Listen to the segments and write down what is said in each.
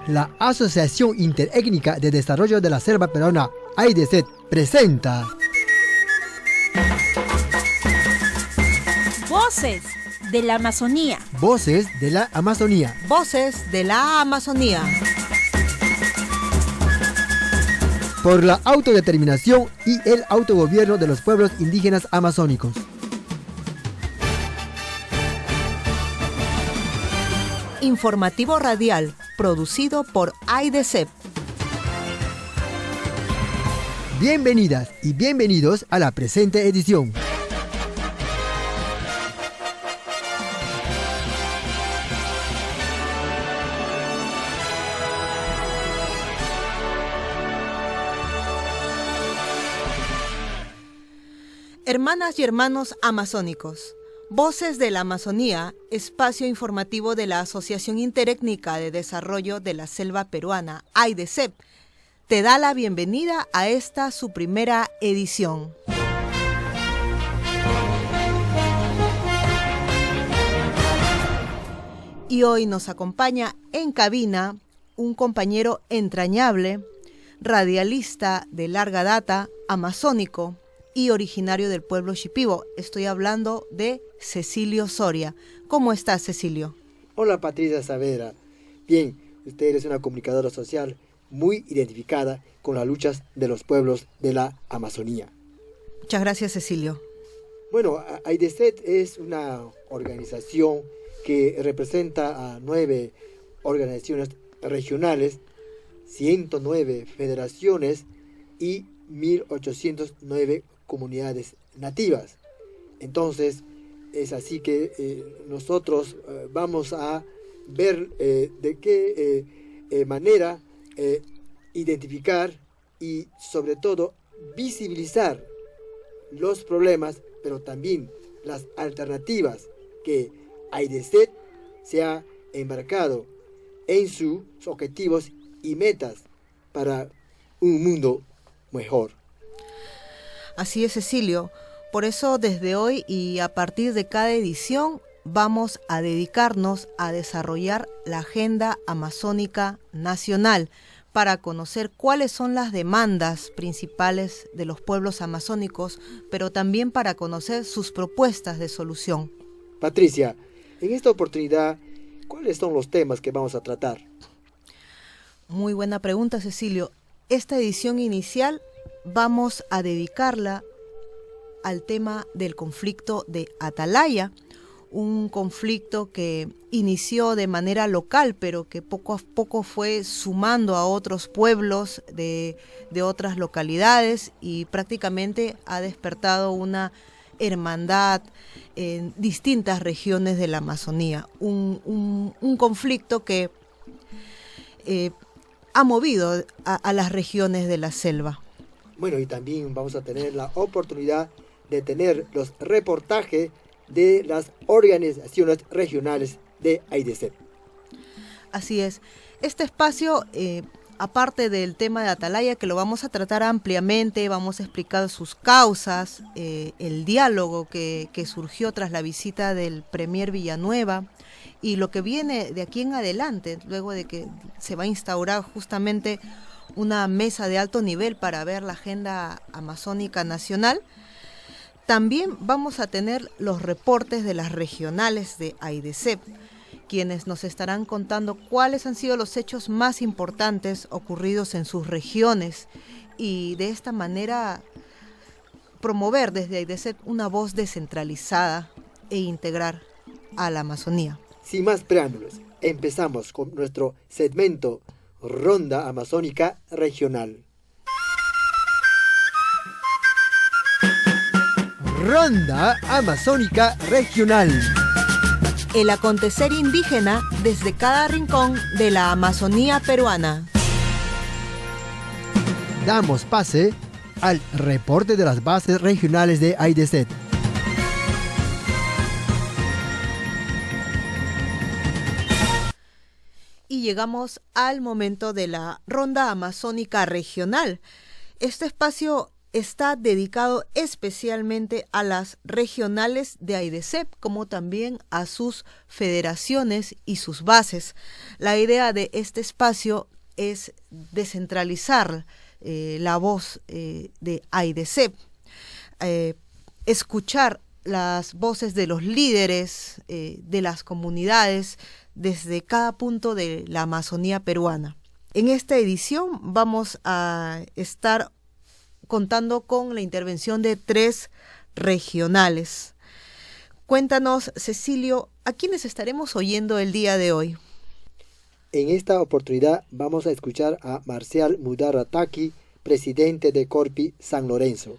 La Asociación Interétnica de Desarrollo de la Selva Peruana, AIDESET, presenta Voces de la Amazonía. Voces de la Amazonía. Voces de la Amazonía. Por la autodeterminación y el autogobierno de los pueblos indígenas amazónicos. Informativo radial, producido por AIDESET. Bienvenidas y bienvenidos a la presente edición. Hermanas y hermanos amazónicos, Voces de la Amazonía, espacio informativo de la Asociación Interétnica de Desarrollo de la Selva Peruana, AIDESET, te da la bienvenida a esta su primera edición. Y hoy nos acompaña en cabina un compañero entrañable, radialista de larga data, amazónico y originario del pueblo Shipibo. Estoy hablando de Cecilio Soria. ¿Cómo estás, Cecilio? Hola, Patricia Saavedra. Bien, usted es una comunicadora social muy identificada con las luchas de los pueblos de la Amazonía. Muchas gracias, Cecilio. Bueno, AIDESET es una organización que representa a 9 organizaciones regionales, 109 federaciones y 1.809 comunidades nativas. Entonces, es así que nosotros vamos a ver de qué manera identificar y sobre todo visibilizar los problemas, pero también las alternativas que AIDESET se ha embarcado en sus objetivos y metas para un mundo mejor. Así es, Cecilio. Por eso desde hoy y a partir de cada edición vamos a dedicarnos a desarrollar la Agenda Amazónica Nacional para conocer cuáles son las demandas principales de los pueblos amazónicos, pero también para conocer sus propuestas de solución. Patricia, en esta oportunidad, ¿cuáles son los temas que vamos a tratar? Muy buena pregunta, Cecilio. Esta edición inicial vamos a dedicarla al tema del conflicto de Atalaya, un conflicto que inició de manera local, pero que poco a poco fue sumando a otros pueblos de otras localidades y prácticamente ha despertado una hermandad en distintas regiones de la Amazonía. Un conflicto que ha movido a las regiones de la selva. Bueno, y también vamos a tener la oportunidad de tener los reportajes de las organizaciones regionales de AIDESET. Así es. Este espacio, aparte del tema de Atalaya, que lo vamos a tratar ampliamente, vamos a explicar sus causas, el diálogo que surgió tras la visita del Premier Villanueva y lo que viene de aquí en adelante, luego de que se va a instaurar justamente una mesa de alto nivel para ver la Agenda Amazónica Nacional. También vamos a tener los reportes de las regionales de AIDESET, quienes nos estarán contando cuáles han sido los hechos más importantes ocurridos en sus regiones y de esta manera promover desde AIDESET una voz descentralizada e integrar a la Amazonía. Sin más preámbulos, empezamos con nuestro segmento Ronda Amazónica Regional. Ronda Amazónica Regional. El acontecer indígena desde cada rincón de la Amazonía peruana. Damos pase al reporte de las bases regionales de AIDESET. Y llegamos al momento de la Ronda Amazónica Regional. Este espacio está dedicado especialmente a las regionales de AIDESEP, como también a sus federaciones y sus bases. La idea de este espacio es descentralizar la voz de AIDESEP, escuchar las voces de los líderes de las comunidades desde cada punto de la Amazonía peruana. En esta edición vamos a estar contando con la intervención de 3 regionales. Cuéntanos, Cecilio, ¿a quiénes estaremos oyendo el día de hoy? En esta oportunidad vamos a escuchar a Marcial Mudarra-Taki, presidente de Corpi San Lorenzo,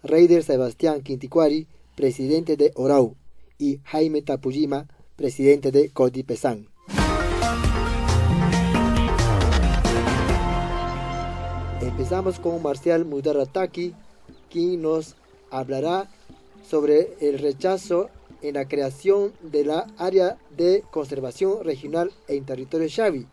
Reider Sebastián Quinticuari, presidente de Orau, y Jaime Tapujima, presidente de Codipesán. Empezamos con Marcial Mudarra-Taki, quien nos hablará sobre el rechazo en la creación de la área de conservación regional en territorio Xavi,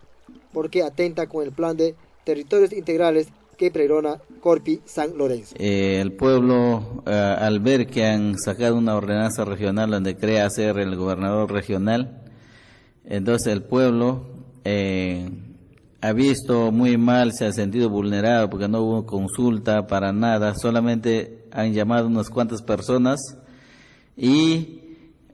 porque atenta con el plan de territorios integrales que pregona Corpi San Lorenzo. El pueblo, al ver que han sacado una ordenanza regional donde crea ser el gobernador regional, entonces el pueblo ha visto muy mal, se ha sentido vulnerado porque no hubo consulta para nada, solamente han llamado unas cuantas personas y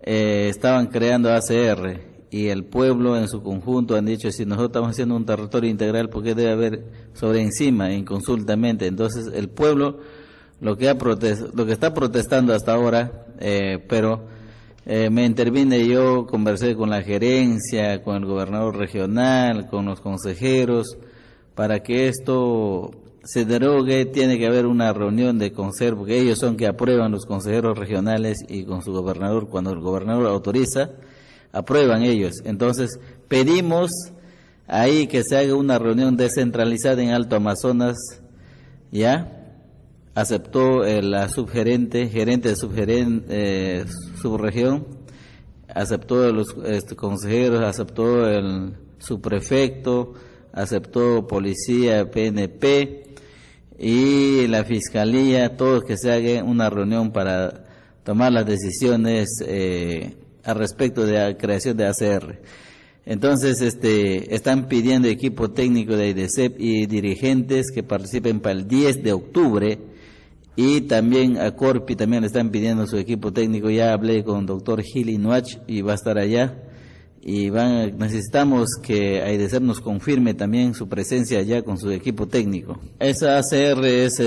estaban creando ACR, y el pueblo en su conjunto han dicho, si nosotros estamos haciendo un territorio integral, ¿por qué debe haber sobre encima, inconsultamente? Entonces el pueblo lo que está protestando hasta ahora, pero me intervine yo, conversé con la gerencia, con el gobernador regional, con los consejeros, para que esto se derogue. Tiene que haber una reunión de consejo, porque ellos son que aprueban, los consejeros regionales, y con su gobernador, cuando el gobernador autoriza, aprueban ellos. Entonces pedimos ahí que se haga una reunión descentralizada en Alto Amazonas, ¿ya? Aceptó la gerente de subregión, aceptó los consejeros, aceptó el subprefecto, aceptó policía, PNP y la fiscalía, todos, que se haga una reunión para tomar las decisiones al respecto de la creación de ACR. Entonces están pidiendo equipo técnico de AIDESEP y dirigentes que participen para el 10 de octubre, y también a Corpi también le están pidiendo su equipo técnico. Ya hablé con el doctor Gil Inuach y va a estar allá, y necesitamos que AIDESEP nos confirme también su presencia allá con su equipo técnico. Esa ACR es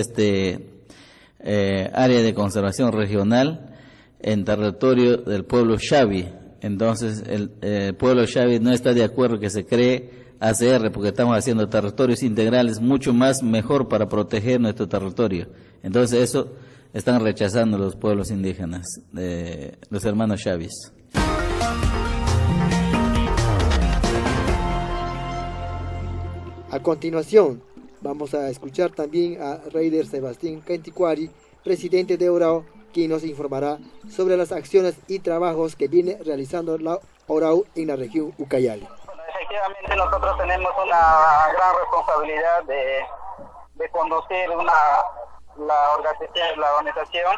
área de conservación regional en territorio del pueblo Xavi. Entonces el pueblo Xavi no está de acuerdo que se cree ACR, porque estamos haciendo territorios integrales mucho más mejor para proteger nuestro territorio. Entonces eso están rechazando los pueblos indígenas, los hermanos Xavis. A continuación vamos a escuchar también a Reider Sebastián Quinticuari, presidente de Orau, quien nos informará sobre las acciones y trabajos que viene realizando la Orau en la región Ucayali. Bueno, efectivamente nosotros tenemos una gran responsabilidad de conducir la organización,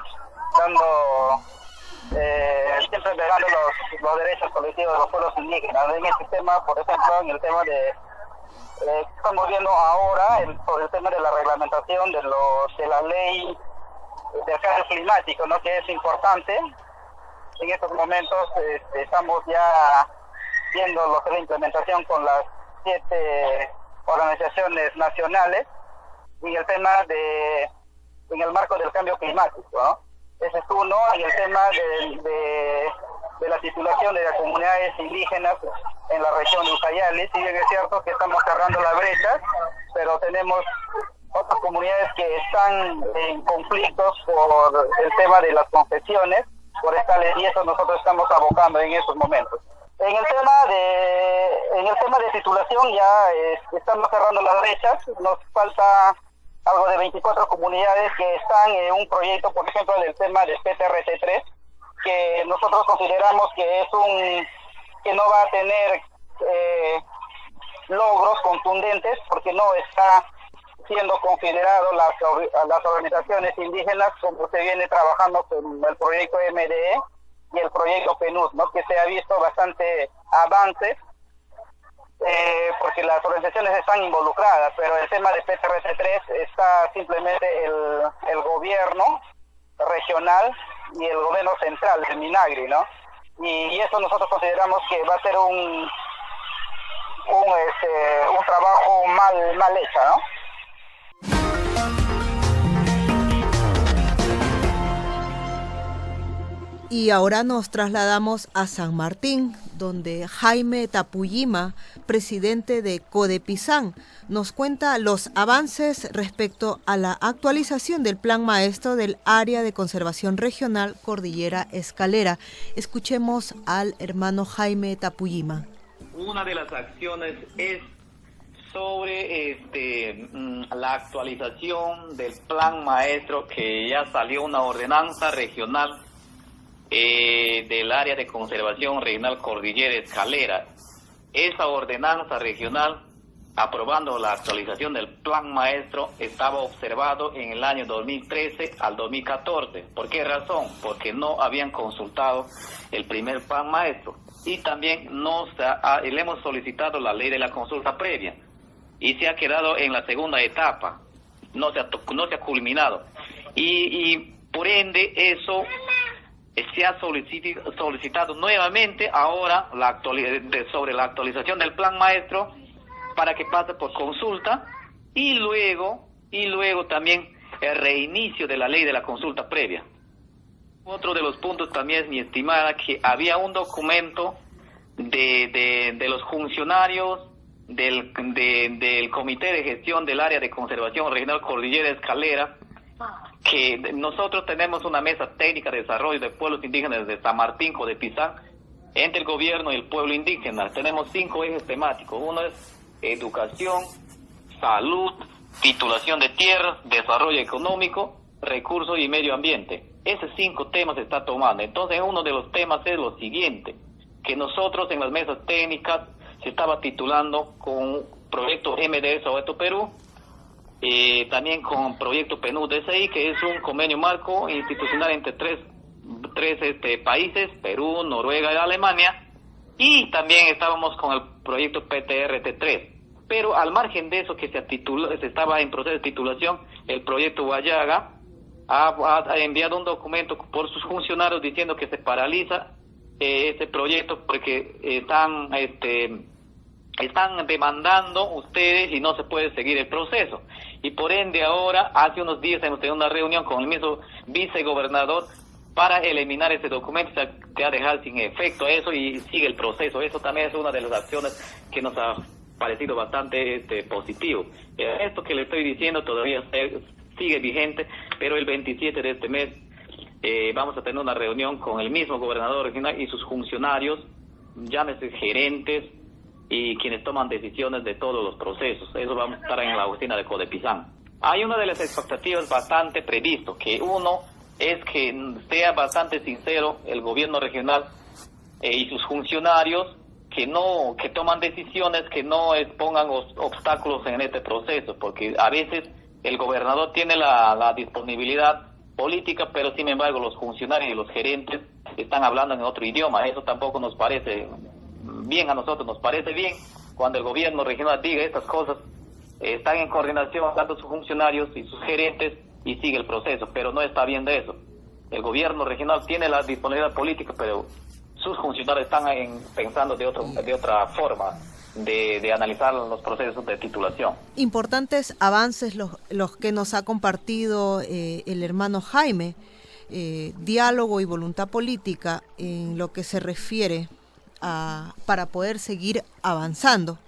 siempre velando los derechos colectivos de los pueblos indígenas. En este tema, por ejemplo, en el tema estamos viendo ahora por el tema de la reglamentación de la ley de cambio climático, ¿no?, que es importante. En estos momentos estamos ya viendo lo que es la implementación con las 7 organizaciones nacionales en el tema en el marco del cambio climático, ¿no? Ese es uno. En el tema de la titulación de las comunidades indígenas en la región de Ucayali, si bien es cierto que estamos cerrando la brecha, pero tenemos otras comunidades que están en conflictos por el tema de las concesiones forestales, y eso nosotros estamos abocando en estos momentos. En el tema de titulación ya estamos cerrando las brechas. Nos falta algo de 24 comunidades que están en un proyecto, por ejemplo, del tema de PTRT3, que nosotros consideramos que que no va a tener logros contundentes porque no está siendo considerado las organizaciones indígenas como se viene trabajando con el proyecto MDE y el proyecto PNUD, ¿no? Que se ha visto bastante avances porque las organizaciones están involucradas, pero el tema de PTRC3 está simplemente el gobierno regional y el gobierno central de Minagri, ¿no? Y eso nosotros consideramos que va a ser un trabajo mal hecho, ¿no? Y ahora nos trasladamos a San Martín, donde Jaime Tapuyima, presidente de Codepizán, nos cuenta los avances respecto a la actualización del Plan Maestro del Área de Conservación Regional Cordillera Escalera. Escuchemos al hermano Jaime Tapuyima. Una de las acciones es sobre la actualización del Plan Maestro, que ya salió una ordenanza regional del área de conservación regional Cordillera Escalera. Esa ordenanza regional, aprobando la actualización del plan maestro, estaba observado en el año 2013 al 2014. ¿Por qué razón? Porque no habían consultado el primer plan maestro y también le hemos solicitado la ley de la consulta previa y se ha quedado en la segunda etapa, no se ha culminado y por ende eso se ha solicitado nuevamente ahora sobre la actualización del plan maestro para que pase por consulta y luego también el reinicio de la ley de la consulta previa. Otro de los puntos también es, mi estimada, que había un documento de los funcionarios del Comité de Gestión del Área de Conservación Regional Cordillera Escalera, que nosotros tenemos una mesa técnica de desarrollo de pueblos indígenas de San Martín, Codepizán, entre el gobierno y el pueblo indígena. Tenemos 5 ejes temáticos. Uno es educación, salud, titulación de tierras, desarrollo económico, recursos y medio ambiente. Esos 5 temas se está tomando. Entonces, uno de los temas es lo siguiente, que nosotros en las mesas técnicas se estaba titulando con proyecto MDE Soweto Perú, también con proyecto PNUD-DCI, que es un convenio marco institucional entre tres países, Perú, Noruega y Alemania, y también estábamos con el proyecto PTRT3. Pero al margen de eso, que se estaba en proceso de titulación, el proyecto Guayaga ha enviado un documento por sus funcionarios diciendo que se paraliza este proyecto porque están demandando ustedes y no se puede seguir el proceso. Y por ende ahora, hace unos días hemos tenido una reunión con el mismo vicegobernador para eliminar ese documento, que ha dejado sin efecto eso y sigue el proceso. Eso también es una de las acciones que nos ha parecido bastante positivo. Esto que le estoy diciendo todavía sigue vigente, pero el 27 de este mes vamos a tener una reunión con el mismo gobernador regional y sus funcionarios, llámese gerentes, y quienes toman decisiones de todos los procesos. Eso vamos a estar en la oficina de Codepizán. Hay una de las expectativas bastante previsto, que uno es que sea bastante sincero el gobierno regional y sus funcionarios, que toman decisiones, que no pongan obstáculos en este proceso, porque a veces el gobernador tiene la disponibilidad política, pero sin embargo los funcionarios y los gerentes están hablando en otro idioma. Eso tampoco nos parece bien. A nosotros nos parece bien cuando el gobierno regional diga estas cosas, están en coordinación tanto sus funcionarios y sus gerentes y sigue el proceso, pero no está bien de eso. El gobierno regional tiene la disponibilidad política, pero sus funcionarios están pensando de otra forma de analizar los procesos de titulación. Importantes avances los que nos ha compartido el hermano Jaime, diálogo y voluntad política en lo que se refiere para poder seguir avanzando.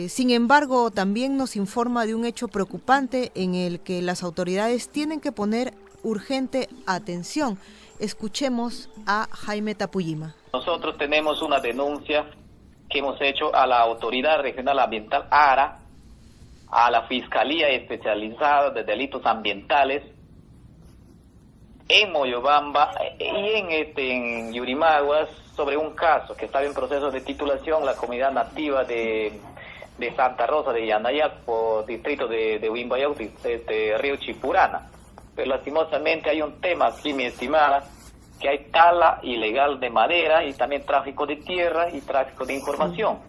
Sin embargo, también nos informa de un hecho preocupante en el que las autoridades tienen que poner urgente atención. Escuchemos a Jaime Tapuyima. Nosotros tenemos una denuncia que hemos hecho a la Autoridad Regional Ambiental ARA, a la Fiscalía Especializada de Delitos Ambientales en Moyobamba y en Yurimaguas, sobre un caso que estaba en proceso de titulación, la comunidad nativa de de Santa Rosa de Yanayac, por distrito de Huimbayac, de Río Chipurana. Pero lastimosamente hay un tema aquí, mi estimada, que hay tala ilegal de madera y también tráfico de tierra y tráfico de información.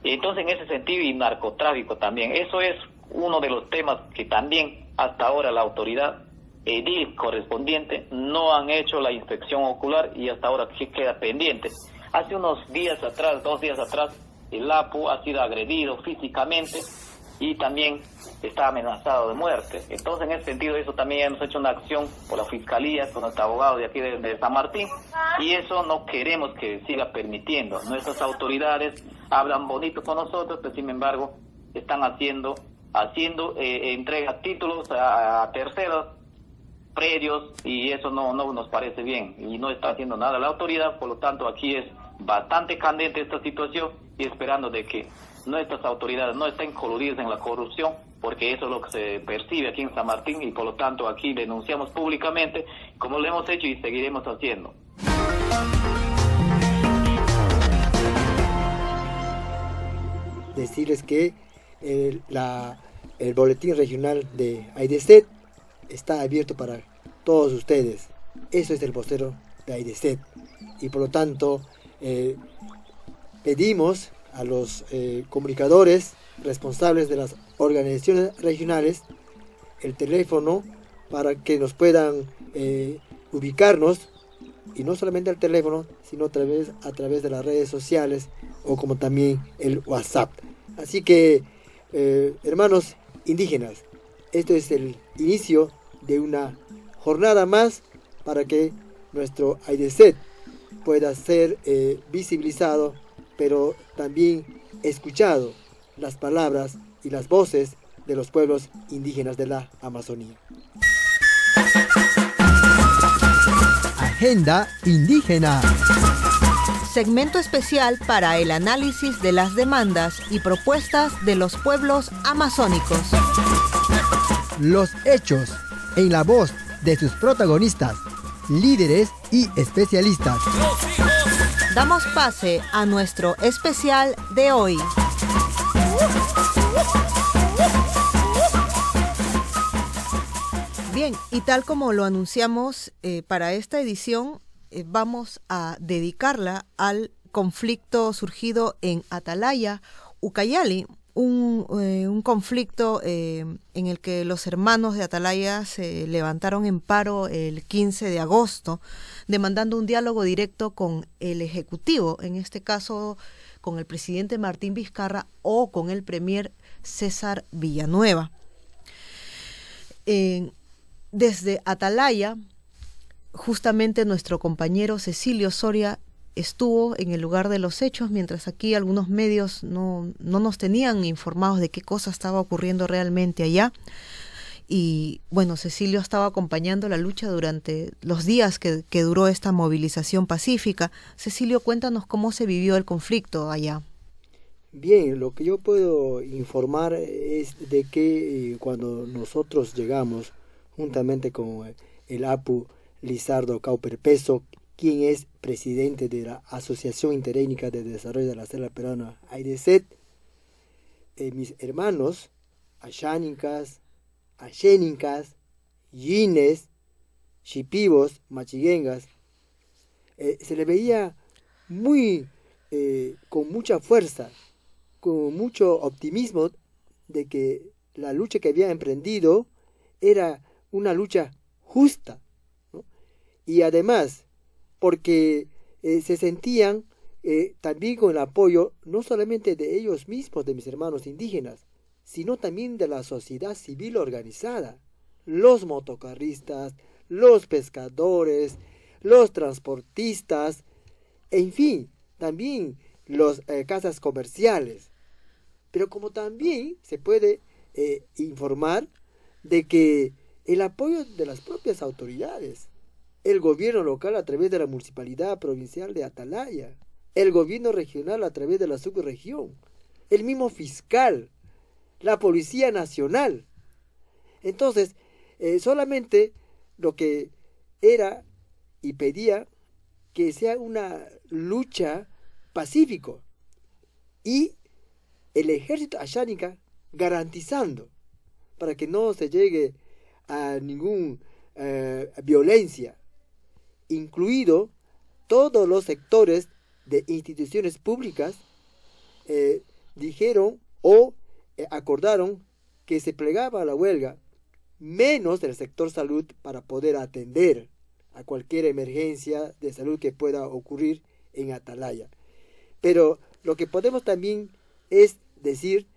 Y entonces en ese sentido, y narcotráfico también. Eso es uno de los temas que también hasta ahora la autoridad edil correspondiente no han hecho la inspección ocular y hasta ahora sí queda pendiente. Hace unos días atrás, 2 días atrás, el APU ha sido agredido físicamente y también está amenazado de muerte. Entonces, en ese sentido, eso también hemos hecho una acción por la Fiscalía, con nuestro abogado de aquí de San Martín, y eso no queremos que siga permitiendo. Nuestras autoridades hablan bonito con nosotros, pero sin embargo, están haciendo entrega títulos a terceros, predios, y eso no nos parece bien, y no está haciendo nada la autoridad. Por lo tanto, aquí es bastante candente esta situación, y esperando de que nuestras autoridades no estén coludidas en la corrupción, porque eso es lo que se percibe aquí en San Martín, y por lo tanto aquí denunciamos públicamente, como lo hemos hecho y seguiremos haciendo. Decirles que el boletín regional de AIDESET está abierto para todos ustedes. Eso es el vocero de AIDESET, y por lo tanto pedimos a los comunicadores responsables de las organizaciones regionales el teléfono para que nos puedan ubicarnos, y no solamente el teléfono, sino a través de las redes sociales, o como también el WhatsApp. Así que, hermanos indígenas, esto es el inicio de una jornada más para que nuestro AIDESET pueda ser visibilizado, pero también escuchado, las palabras y las voces de los pueblos indígenas de la Amazonía. Agenda indígena. Segmento especial para el análisis de las demandas y propuestas de los pueblos amazónicos. Los hechos en la voz de sus protagonistas, líderes y especialistas. Damos pase a nuestro especial de hoy. Bien, y tal como lo anunciamos para esta edición, vamos a dedicarla al conflicto surgido en Atalaya, Ucayali, un conflicto en el que los hermanos de Atalaya se levantaron en paro el 15 de agosto, demandando un diálogo directo con el Ejecutivo, en este caso con el presidente Martín Vizcarra o con el premier César Villanueva. Desde Atalaya, justamente nuestro compañero Cecilio Soria estuvo en el lugar de los hechos, mientras aquí algunos medios no nos tenían informados de qué cosa estaba ocurriendo realmente allá. Y bueno, Cecilio estaba acompañando la lucha durante los días que duró esta movilización pacífica. Cecilio, cuéntanos cómo se vivió el conflicto allá. Bien, lo que yo puedo informar es de que cuando nosotros llegamos, juntamente con el APU Lizardo Cauper Peso, quien es presidente de la Asociación Interétnica de Desarrollo de la Selva Peruana, AIDESET, mis hermanos, Ashánicas, Axénicas, Yines, Chipivos, Machiguengas, se le veía con mucha fuerza, con mucho optimismo de que la lucha que había emprendido era una lucha justa, ¿no? Y además, porque se sentían también con el apoyo no solamente de ellos mismos, de mis hermanos indígenas, sino también de la sociedad civil organizada, los motocarristas, los pescadores, los transportistas, en fin, también las casas comerciales. Pero como también se puede informar de que el apoyo de las propias autoridades, el gobierno local a través de la Municipalidad Provincial de Atalaya, el gobierno regional a través de la subregión, el mismo fiscal, la Policía Nacional. Entonces, solamente lo que era y pedía que sea una lucha pacífica y el ejército ashánica garantizando para que no se llegue a ninguna violencia, incluido todos los sectores de instituciones públicas, dijeron o acordaron que se plegaba a la huelga, menos del sector salud, para poder atender a cualquier emergencia de salud que pueda ocurrir en Atalaya. Pero lo que podemos también es decir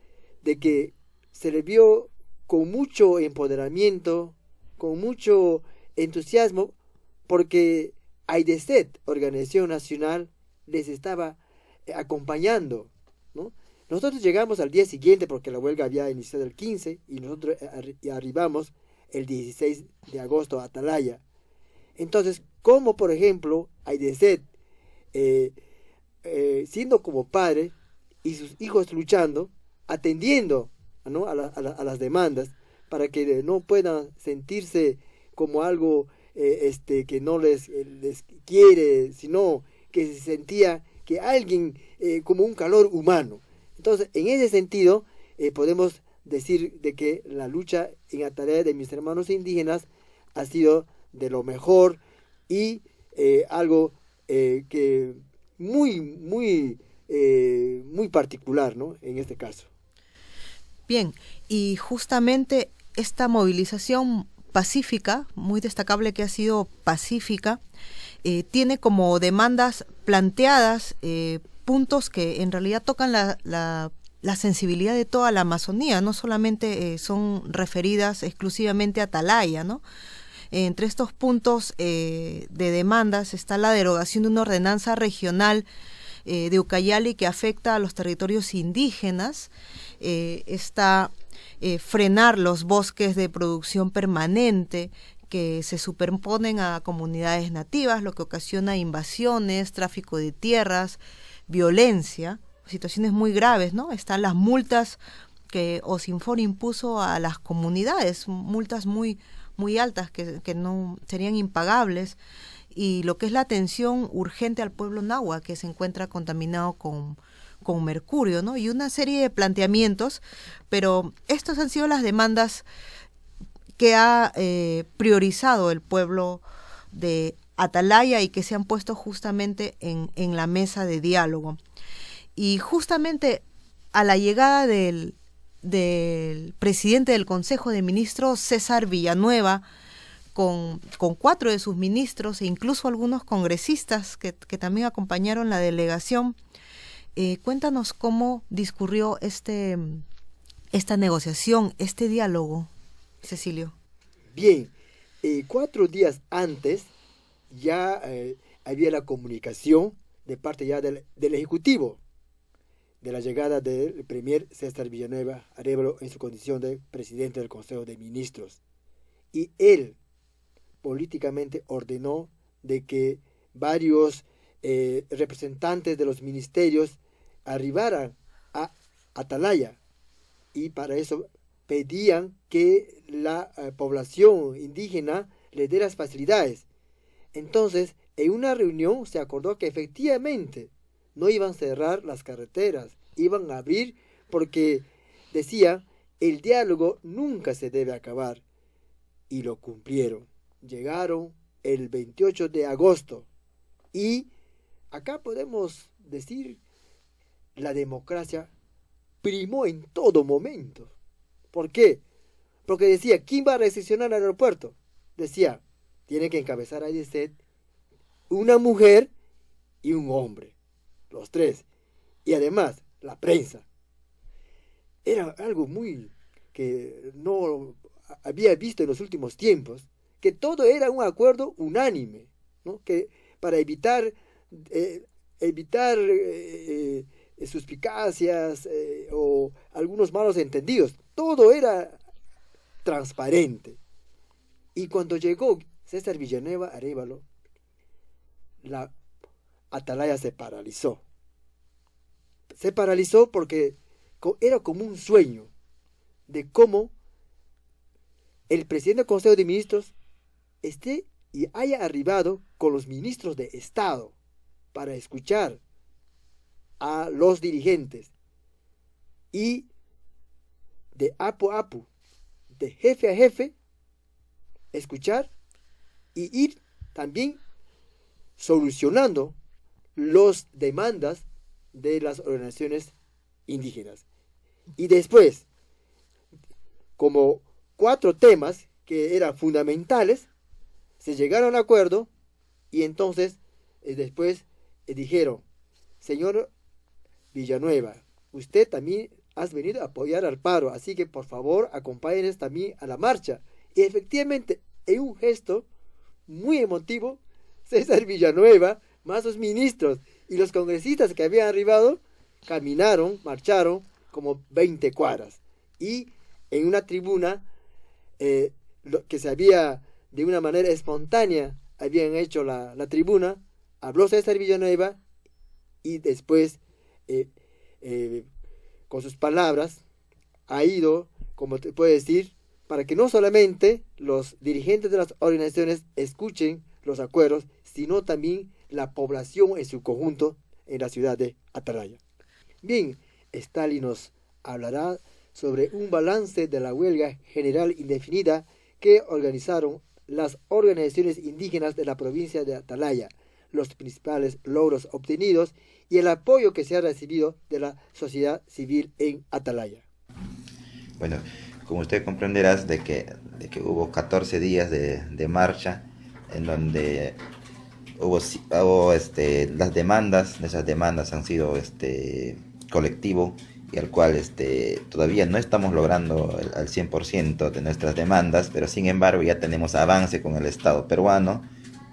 de que se le vio con mucho empoderamiento, con mucho entusiasmo, porque AIDESET, Organización Nacional, les estaba acompañando, ¿no? Nosotros llegamos al día siguiente porque la huelga había iniciado el 15 y nosotros arribamos el 16 de agosto a Atalaya. Entonces, como por ejemplo AIDESET, siendo como padre y sus hijos luchando, atendiendo, ¿no?, a las demandas, para que no puedan sentirse como algo que no les quiere, sino que se sentía que alguien como un calor humano. Entonces, en ese sentido, podemos decir de que la lucha en Atalaya de mis hermanos indígenas ha sido de lo mejor y algo que muy particular, ¿no?, en este caso. Bien, y justamente esta movilización pacífica, muy destacable que ha sido pacífica, tiene como demandas planteadas puntos que en realidad tocan la sensibilidad de toda la Amazonía, no solamente son referidas exclusivamente a Atalaya, ¿no? Entre estos puntos de demandas está la derogación de una ordenanza regional de Ucayali que afecta a los territorios indígenas, está frenar los bosques de producción permanente que se superponen a comunidades nativas, lo que ocasiona invasiones, tráfico de tierras, violencia, situaciones muy graves, ¿no? Están las multas que OSINFOR impuso a las comunidades, multas muy altas que no serían impagables, y lo que es la atención urgente al pueblo nahua que se encuentra contaminado con mercurio, ¿no? Y una serie de planteamientos, pero estas han sido las demandas que ha priorizado el pueblo de Atalaya y que se han puesto justamente en la mesa de diálogo. Y justamente a la llegada del presidente del Consejo de Ministros, César Villanueva, con 4 de sus ministros e incluso algunos congresistas que también acompañaron la delegación, cuéntanos cómo discurrió esta negociación, este diálogo, Cecilio. Bien, 4 días antes ya había la comunicación de parte ya del Ejecutivo de la llegada del Premier César Villanueva Arévalo en su condición de presidente del Consejo de Ministros. Y él políticamente ordenó de que varios representantes de los ministerios arribaran a Atalaya, y para eso pedían que la población indígena le dé las facilidades. Entonces, en una reunión se acordó que efectivamente no iban a cerrar las carreteras, iban a abrir, porque decía, el diálogo nunca se debe acabar, y lo cumplieron. Llegaron el 28 de agosto, y acá podemos decir, la democracia primó en todo momento. ¿Por qué? Porque decía, ¿quién va a recepcionar al aeropuerto? Decía, tiene que encabezar a AIDESET una mujer y un hombre, los 3. Y además, la prensa. Era algo muy que no había visto en los últimos tiempos, que todo era un acuerdo unánime, ¿no? Que para evitar suspicacias o algunos malos entendidos, todo era transparente. Y cuando llegó César Villanueva Arévalo, la Atalaya se paralizó. Se paralizó porque era como un sueño de cómo el presidente del Consejo de Ministros esté y haya arribado con los ministros de Estado para escuchar a los dirigentes y de apu a apu, de jefe a jefe, escuchar y ir también solucionando las demandas de las organizaciones indígenas. Y después, como 4 temas que eran fundamentales, se llegaron a acuerdo y entonces después dijeron, señor Villanueva, usted también has venido a apoyar al paro, así que por favor acompáñenos también a la marcha. Y efectivamente, en un gesto muy emotivo, César Villanueva, más sus ministros y los congresistas que habían arribado, caminaron, marcharon como 20 cuadras. Y en una tribuna que se había, de una manera espontánea, habían hecho la tribuna, habló César Villanueva y después, con sus palabras, ha ido, como te puedo decir, para que no solamente los dirigentes de las organizaciones escuchen los acuerdos, sino también la población en su conjunto en la ciudad de Atalaya. Bien, Stalin nos hablará sobre un balance de la huelga general indefinida que organizaron las organizaciones indígenas de la provincia de Atalaya, los principales logros obtenidos y el apoyo que se ha recibido de la sociedad civil en Atalaya. Bueno, como usted comprenderá, de que hubo 14 días de marcha en donde hubo las demandas, esas demandas han sido colectivo, y al cual todavía no estamos logrando al 100% de nuestras demandas, pero sin embargo ya tenemos avance con el Estado peruano.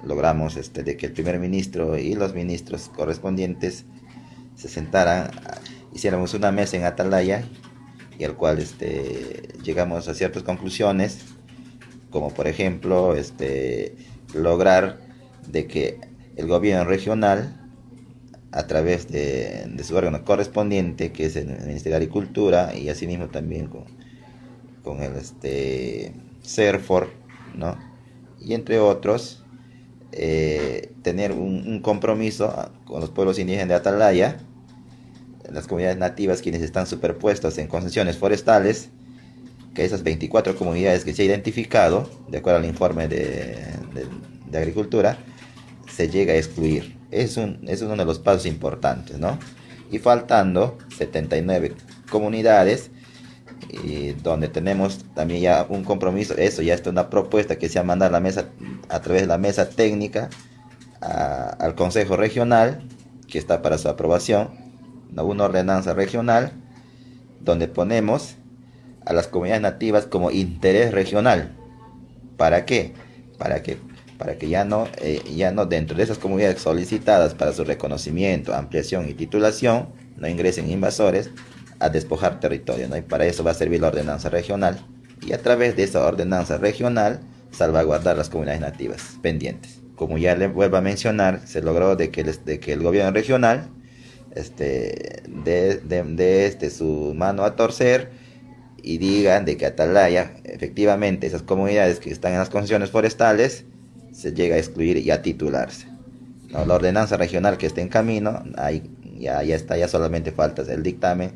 Logramos de que el primer ministro y los ministros correspondientes se sentaran, hiciéramos una mesa en Atalaya, y al cual llegamos a ciertas conclusiones, como por ejemplo lograr de que el gobierno regional, a través de su órgano correspondiente, que es el Ministerio de Agricultura, y asimismo también con el CERFOR, ¿no? Y entre otros, tener un compromiso con los pueblos indígenas de Atalaya, las comunidades nativas, quienes están superpuestas en concesiones forestales, que esas 24 comunidades que se ha identificado, de acuerdo al informe de Agricultura, se llega a excluir. Es uno de los pasos importantes, ¿no? Y faltando 79 comunidades, y donde tenemos también ya un compromiso, eso ya está una propuesta que se ha mandado a la mesa, a través de la mesa técnica, al Consejo Regional, que está para su aprobación, una ordenanza regional, donde ponemos a las comunidades nativas como interés regional. ¿Para qué? Para que ya no dentro de esas comunidades solicitadas para su reconocimiento, ampliación y titulación, no ingresen invasores a despojar territorio, ¿no? Y para eso va a servir la ordenanza regional, y a través de esa ordenanza regional salvaguardar las comunidades nativas pendientes. Como ya le vuelvo a mencionar, se logró de que el gobierno regional de su mano a torcer y digan de que Atalaya, efectivamente, esas comunidades que están en las concesiones forestales, se llega a excluir y a titularse, ¿no? La ordenanza regional que está en camino, ahí ya está, ya solamente falta el dictamen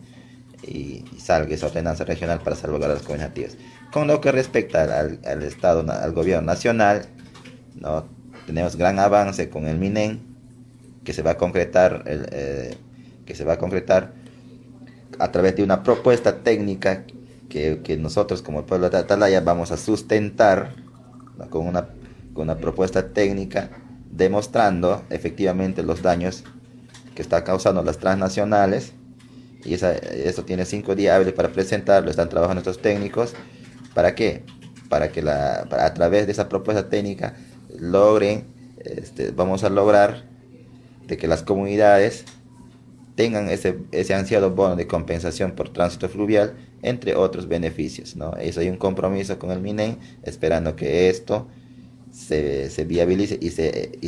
y salga esa ordenanza regional para salvaguardar las comunidades nativas. Con lo que respecta al Estado, al gobierno nacional, ¿no? Tenemos gran avance con el MINEN, que se va a concretar a través de una propuesta técnica que nosotros como el pueblo de Atalaya vamos a sustentar, ¿no? con una propuesta técnica demostrando efectivamente los daños que está causando las transnacionales, y eso tiene 5 días hábiles para presentarlo. Están trabajando estos técnicos. ¿Para qué? Para a través de esa propuesta técnica vamos a lograr de que las comunidades tengan ese ansiado bono de compensación por tránsito fluvial, entre otros beneficios, ¿no? Eso hay un compromiso con el MINEN, esperando que esto se viabilice y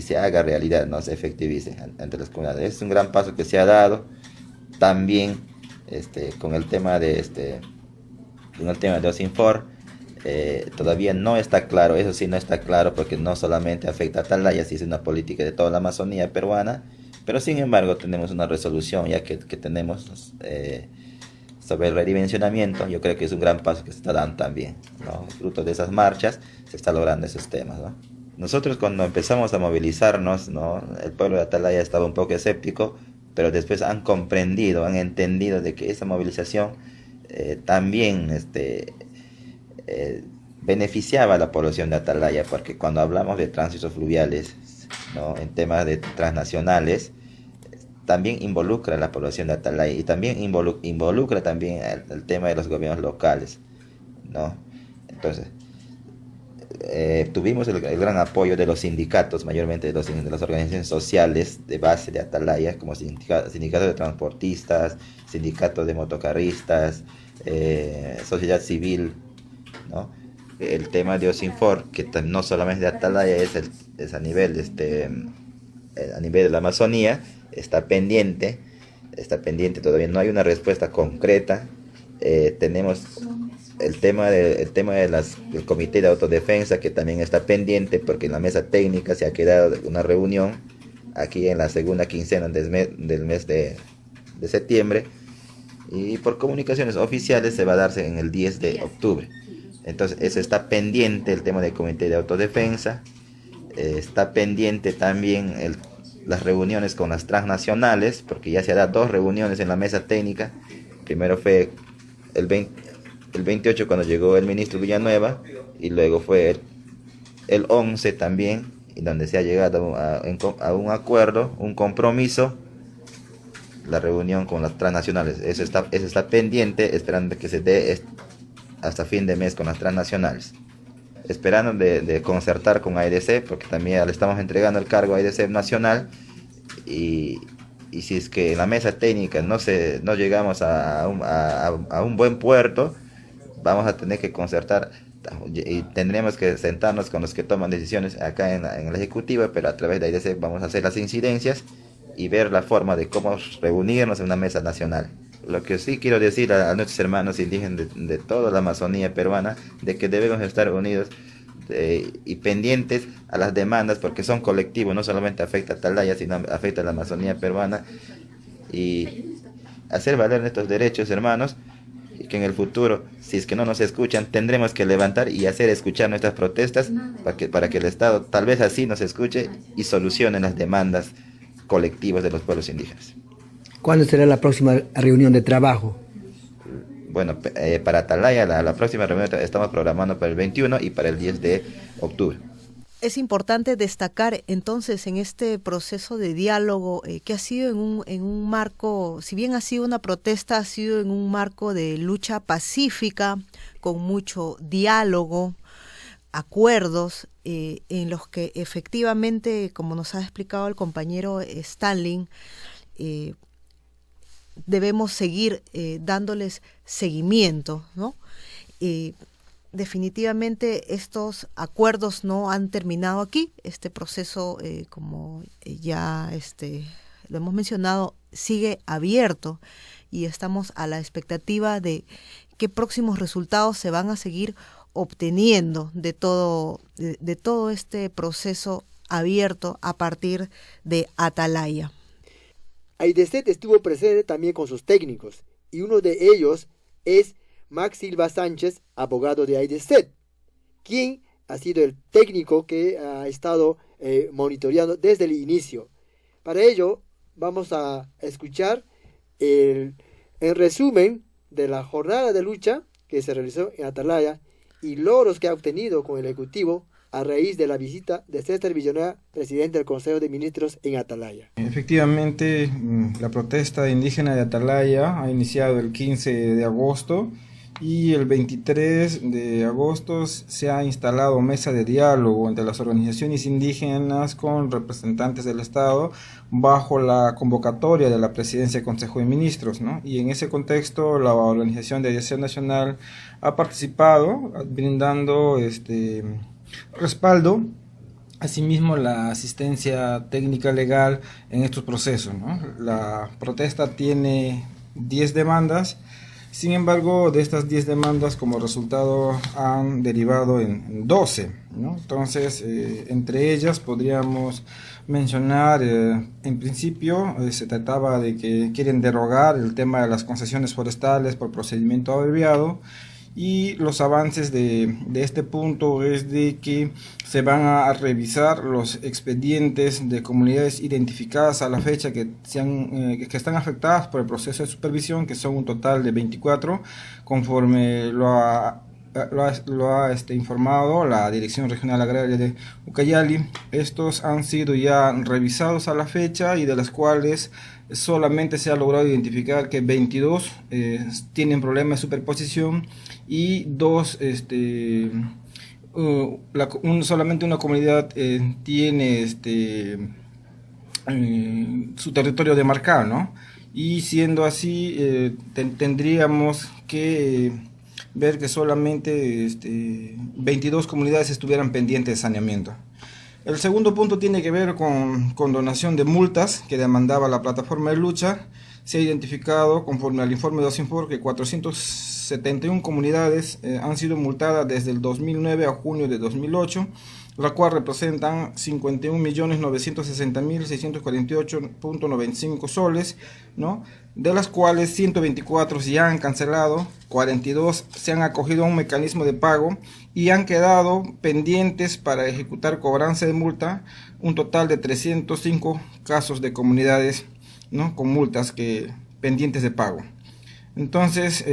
se haga realidad, no se efectivice ante las comunidades. Es un gran paso que se ha dado. También con el tema de Osinfor, todavía no está claro, eso sí no está claro, porque no solamente afecta a Atalaya, sí es una política de toda la Amazonía peruana, pero sin embargo tenemos una resolución ya que tenemos sobre el redimensionamiento, yo creo que es un gran paso que se está dando también, ¿no? Fruto de esas marchas se está logrando esos temas, ¿no? Nosotros cuando empezamos a movilizarnos, ¿no? El pueblo de Atalaya estaba un poco escéptico, pero después han comprendido, han entendido de que esa movilización también beneficiaba a la población de Atalaya, porque cuando hablamos de tránsitos fluviales, ¿no? En temas de transnacionales, también involucra a la población de Atalaya y también involucra también el tema de los gobiernos locales, ¿no? Entonces, tuvimos el gran apoyo de los sindicatos, mayormente de las organizaciones sociales de base de Atalaya, como sindicatos de transportistas, sindicatos de motocarristas, sociedad civil, ¿no? El tema de Osinfor, que no solamente de Atalaya, es a nivel de la Amazonía, está pendiente, todavía no hay una respuesta concreta. Tenemos el tema del Comité de Autodefensa, que también está pendiente, porque en la mesa técnica se ha quedado una reunión aquí en la segunda quincena del mes de septiembre, y por comunicaciones oficiales se va a darse en el 10 de octubre. Entonces eso está pendiente, el tema del Comité de Autodefensa. Está pendiente también las reuniones con las transnacionales, porque ya se han dado 2 reuniones en la mesa técnica. Primero fue el 28 cuando llegó el ministro Villanueva, y luego fue el 11 también, y donde se ha llegado a un acuerdo, un compromiso, la reunión con las transnacionales. Eso está pendiente, esperando que se dé hasta fin de mes con las transnacionales. Esperando de concertar con AEDC, porque también le estamos entregando el cargo a AEDC nacional, y si es que en la mesa técnica no llegamos a un buen puerto, vamos a tener que concertar y tendremos que sentarnos con los que toman decisiones acá en el Ejecutivo, pero a través de AEDC vamos a hacer las incidencias y ver la forma de cómo reunirnos en una mesa nacional. Lo que sí quiero decir a nuestros hermanos indígenas de toda la Amazonía peruana, de que debemos estar unidos y pendientes a las demandas, porque son colectivos, no solamente afecta a Atalaya, sino afecta a la Amazonía peruana, y hacer valer nuestros derechos, hermanos, y que en el futuro, si es que no nos escuchan, tendremos que levantar y hacer escuchar nuestras protestas para que el Estado tal vez así nos escuche y solucione las demandas colectivas de los pueblos indígenas. ¿Cuándo será la próxima reunión de trabajo? Bueno, para Atalaya la próxima reunión estamos programando para el 21 y para el 10 de octubre. Es importante destacar entonces en este proceso de diálogo que ha sido en un marco, si bien ha sido una protesta, ha sido en un marco de lucha pacífica, con mucho diálogo, acuerdos en los que efectivamente, como nos ha explicado el compañero Stanley, debemos seguir dándoles seguimiento, ¿no? Definitivamente estos acuerdos no han terminado aquí. Este proceso, como ya lo hemos mencionado, sigue abierto y estamos a la expectativa de qué próximos resultados se van a seguir obteniendo de todo este proceso abierto a partir de Atalaya. AIDESET estuvo presente también con sus técnicos, y uno de ellos es Max Silva Sánchez, abogado de AIDESET, quien ha sido el técnico que ha estado monitoreando desde el inicio. Para ello, vamos a escuchar el resumen de la jornada de lucha que se realizó en Atalaya y logros que ha obtenido con el Ejecutivo a raíz de la visita de César Villanueva, presidente del Consejo de Ministros en Atalaya. Efectivamente, la protesta indígena de Atalaya ha iniciado el 15 de agosto y el 23 de agosto se ha instalado mesa de diálogo entre las organizaciones indígenas con representantes del Estado bajo la convocatoria de la Presidencia del Consejo de Ministros, ¿no? Y en ese contexto la Organización de Acción Nacional ha participado brindando respaldo, asimismo la asistencia técnica legal en estos procesos, ¿no? La protesta tiene 10 demandas, Sin embargo, de estas 10 demandas como resultado han derivado en 12, ¿no? Entonces, entre ellas podríamos mencionar, en principio, se trataba de que quieren derogar el tema de las concesiones forestales por procedimiento abreviado, y los avances de este punto es de que se van a revisar los expedientes de comunidades identificadas a la fecha que están afectadas por el proceso de supervisión, que son un total de 24, conforme lo ha informado la Dirección Regional Agraria de Ucayali. Estos han sido ya revisados a la fecha, y de las cuales solamente se ha logrado identificar que 22 tienen problemas de superposición, y 2, solamente una comunidad tiene su territorio demarcado, ¿no? Y siendo así, tendríamos que ver que solamente 22 comunidades estuvieran pendientes de saneamiento. El segundo punto tiene que ver con condonación de multas que demandaba la plataforma de lucha. Se ha identificado, conforme al informe de Osinfor, que 471 comunidades han sido multadas desde el 2009 a junio de 2008, la cual representan 51.960.648.95 soles, ¿no? De las cuales 124 ya han cancelado, 42 se han acogido a un mecanismo de pago y han quedado pendientes para ejecutar cobranza de multa, un total de 305 casos de comunidades, ¿no?, con multas pendientes de pago. Entonces,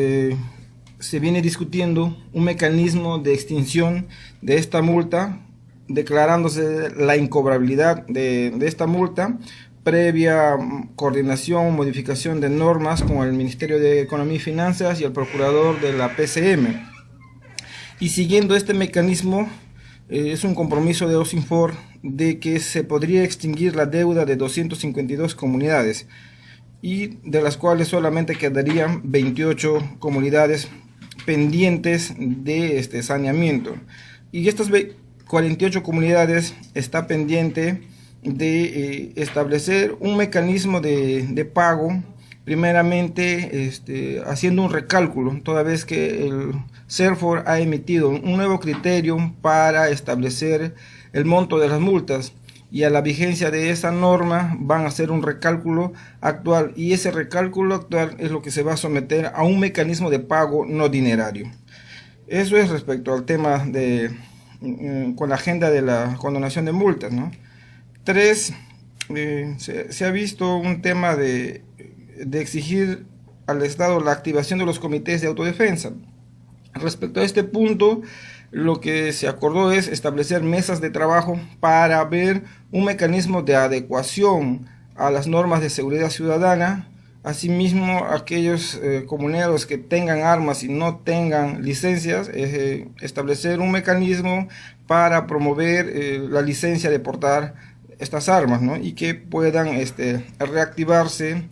se viene discutiendo un mecanismo de extinción de esta multa, declarándose la incobrabilidad de esta multa, previa coordinación, modificación de normas con el Ministerio de Economía y Finanzas y el Procurador de la PCM. Y siguiendo este mecanismo, es un compromiso de Osinfor de que se podría extinguir la deuda de 252 comunidades, y de las cuales solamente quedarían 28 comunidades pendientes de saneamiento. Y estas 48 comunidades está pendiente de establecer un mecanismo de pago, primeramente haciendo un recálculo, toda vez que el CERFOR ha emitido un nuevo criterio para establecer el monto de las multas, y a la vigencia de esa norma van a hacer un recálculo actual, y ese recálculo actual es lo que se va a someter a un mecanismo de pago no dinerario. Eso es respecto al tema con la agenda de la condonación de multas, ¿no? 3, se ha visto un tema de exigir al Estado la activación de los comités de autodefensa. Respecto a este punto, lo que se acordó es establecer mesas de trabajo para ver un mecanismo de adecuación a las normas de seguridad ciudadana. Asimismo, aquellos comuneros que tengan armas y no tengan licencias, establecer un mecanismo para promover la licencia de portar estas armas, ¿no? Y que puedan reactivarse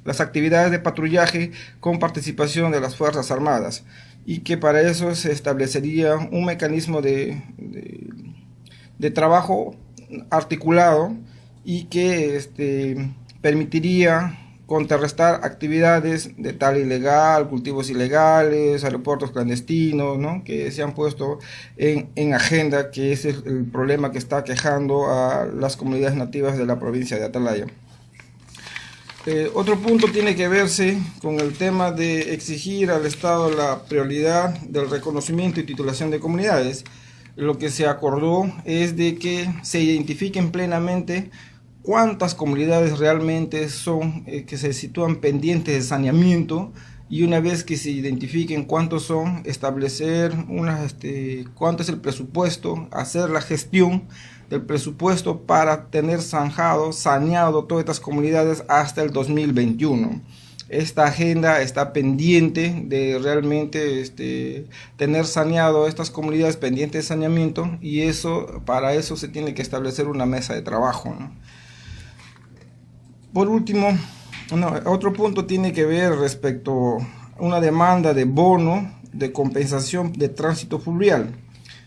las actividades de patrullaje con participación de las Fuerzas Armadas, y que para eso se establecería un mecanismo de trabajo articulado, y que permitiría contrarrestar actividades de tala ilegal, cultivos ilegales, aeropuertos clandestinos, ¿no?, que se han puesto en agenda, que ese es el problema que está aquejando a las comunidades nativas de la provincia de Atalaya. Otro punto tiene que verse con el tema de exigir al Estado la prioridad del reconocimiento y titulación de comunidades. Lo que se acordó es de que se identifiquen plenamente cuántas comunidades realmente son que se sitúan pendientes de saneamiento, y una vez que se identifiquen cuántos son, establecer cuánto es el presupuesto, hacer la gestión del presupuesto para tener saneado todas estas comunidades hasta el 2021. Esta agenda está pendiente de realmente tener saneado estas comunidades pendientes de saneamiento, y para eso se tiene que establecer una mesa de trabajo, ¿no? Por último, otro punto tiene que ver respecto a una demanda de bono de compensación de tránsito fluvial.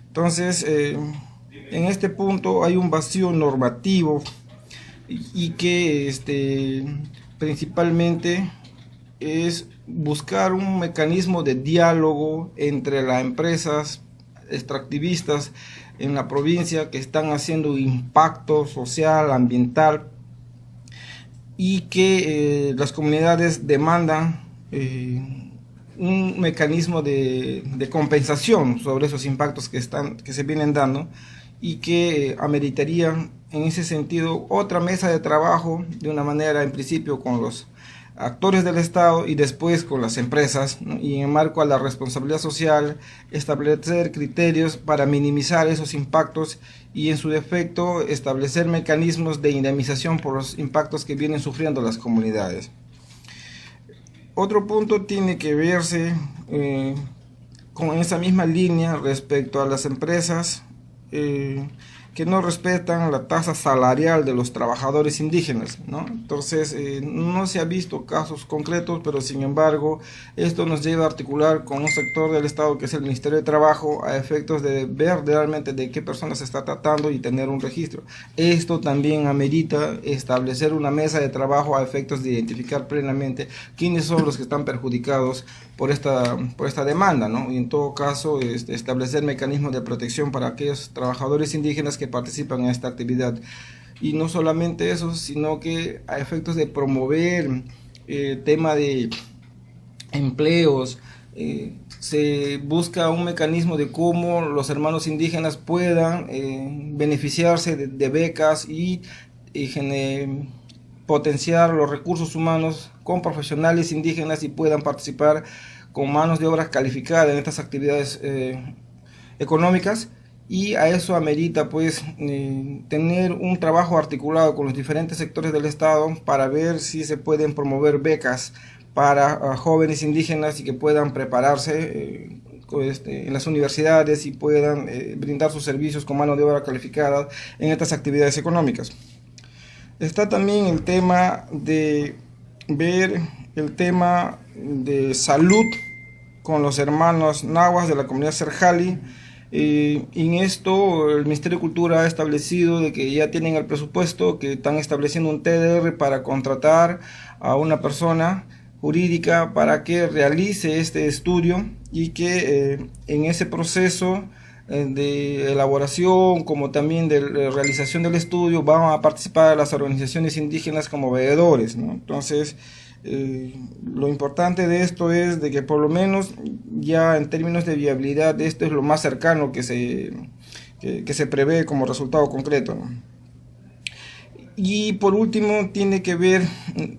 Entonces, en este punto hay un vacío normativo, y que principalmente es buscar un mecanismo de diálogo entre las empresas extractivistas en la provincia que están haciendo impacto social, ambiental, y que las comunidades demandan un mecanismo de compensación sobre esos impactos que se vienen dando, y que ameritarían en ese sentido otra mesa de trabajo, de una manera en principio con los actores del Estado y después con las empresas, ¿no? Y en marco a la responsabilidad social, establecer criterios para minimizar esos impactos y en su defecto establecer mecanismos de indemnización por los impactos que vienen sufriendo las comunidades. Otro punto tiene que verse con esa misma línea respecto a las empresas que no respetan la tasa salarial de los trabajadores indígenas, ¿no? Entonces, no se ha visto casos concretos, pero sin embargo, esto nos lleva a articular con un sector del Estado que es el Ministerio de Trabajo a efectos de ver realmente de qué personas se está tratando y tener un registro. Esto también amerita establecer una mesa de trabajo a efectos de identificar plenamente quiénes son los que están perjudicados por esta demanda, ¿no? Y en todo caso, establecer mecanismos de protección para aquellos trabajadores indígenas que participan en esta actividad. Y no solamente eso, sino que a efectos de promover tema de empleos, se busca un mecanismo de cómo los hermanos indígenas puedan beneficiarse de becas y potenciar los recursos humanos con profesionales indígenas y puedan participar con manos de obra calificada en estas actividades económicas. Y a eso amerita pues tener un trabajo articulado con los diferentes sectores del Estado para ver si se pueden promover becas para jóvenes indígenas y que puedan prepararse en las universidades y puedan brindar sus servicios con mano de obra calificada en estas actividades económicas. Está también el tema de ver el tema de salud con los hermanos nahuas de la comunidad Serjali. En esto el Ministerio de Cultura ha establecido de que ya tienen el presupuesto, que están estableciendo un TDR para contratar a una persona jurídica para que realice este estudio y que en ese proceso de elaboración como también de realización del estudio van a participar las organizaciones indígenas como veedores, ¿no? Entonces lo importante de esto es de que por lo menos ya en términos de viabilidad esto es lo más cercano que se prevé como resultado concreto, ¿no? Y por último tiene que ver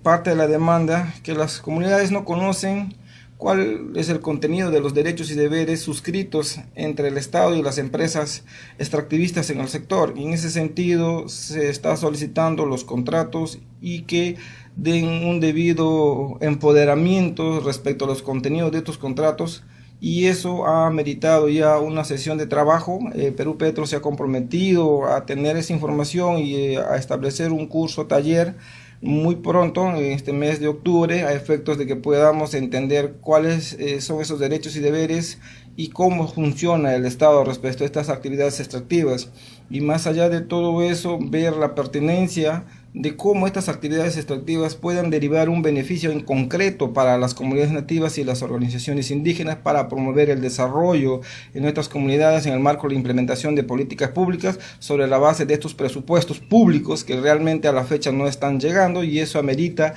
parte de la demanda que las comunidades no conocen cuál es el contenido de los derechos y deberes suscritos entre el Estado y las empresas extractivistas en el sector. Y en ese sentido se está solicitando los contratos y que den un debido empoderamiento respecto a los contenidos de estos contratos, y eso ha meritado ya una sesión de trabajo. Perú Petro se ha comprometido a tener esa información y a establecer un curso taller muy pronto, en este mes de octubre, a efectos de que podamos entender cuáles son esos derechos y deberes y cómo funciona el Estado respecto a estas actividades extractivas. Y más allá de todo eso, ver la pertinencia de cómo estas actividades extractivas puedan derivar un beneficio en concreto para las comunidades nativas y las organizaciones indígenas para promover el desarrollo en nuestras comunidades en el marco de la implementación de políticas públicas sobre la base de estos presupuestos públicos que realmente a la fecha no están llegando, y eso amerita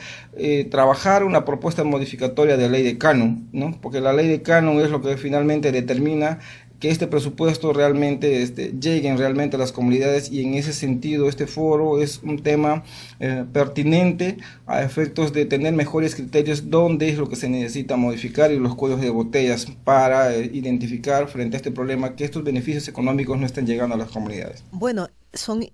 trabajar una propuesta modificatoria de ley de canon, ¿no? Porque la ley de canon es lo que finalmente determina que este presupuesto realmente lleguen realmente a las comunidades, y en ese sentido este foro es un tema pertinente a efectos de tener mejores criterios dónde es lo que se necesita modificar y los cuellos de botellas para identificar frente a este problema que estos beneficios económicos no estén llegando a las comunidades. Bueno, son